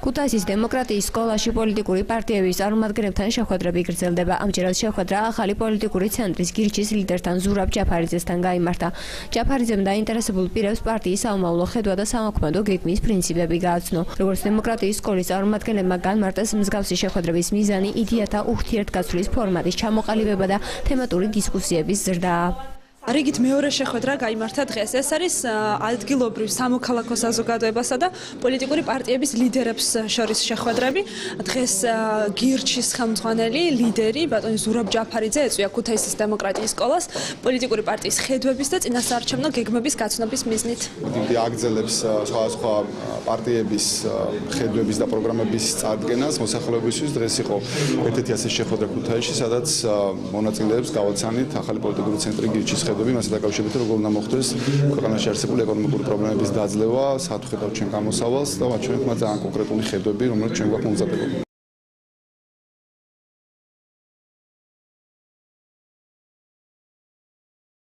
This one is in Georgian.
ქუთაისის დემოკრატიის სკოლაში პოლიტიკური პარტიების წარმომადგენლებთან შეხვედრები გრძელდება. ამჯერად შეხვედრა ახალი პოლიტიკური ცენტრის გირჩის ლიდერთან ზურაბ ჯაფარიძესთან გაიმართა. ჯაფარიძემ დაინტერესებულ პირებს პარტიის საომავლო ხედვა და სამოქმედო გეგმის პრინციპები გააცნო. როგორც დემოკრატიის სკოლის წარმომადგენლებმა განმარტეს, მსგავსი შეხვედრების მიზანი იდეათა ურთიერთგაცვლის ფორმატის ჩამოყალიბება და თემატური დისკუსიების ზრდაა. რიგით მეორე შეხვედრა გაიმართა დღეს. ეს არის ადგილობრივ სამოქალაქო საზოგადოებასა და პოლიტიკური პარტიების ლიდერებს შორის შეხვედრები. დღეს გირჩის ხელმძღვანელი ლიდერი ბატონი ზურაბ ჯაფარიძე ეწვია ქუთაისის დემოკრატიის სკოლას პოლიტიკური პარტიის ხედვების და წინასაარჩევნო გეგმების გაცნობის მიზნით. აგრძელებს სხვადასხვა პარტიების ხედვების და პროგრამების წარდგენას მოსახლეობისთვის. დღეს იყო ერთ-ერთი ასე შეხვედრა ქუთაისში, სადაც მონაწილეებს გავაცანით ახალი პოლიტიკური ცენტრი გირჩის მასთან დაკავშირებით როგორ უნდა მოხდეს ქვეყანაში არსებული ეკონომიკური პრობლემების დაძლევა, საერთოდ ჩვენ გამოსავალს და მათ შორის ძალიან კონკრეტული ხედვები, რომელიც ჩვენ გვაქვს მომზადებული.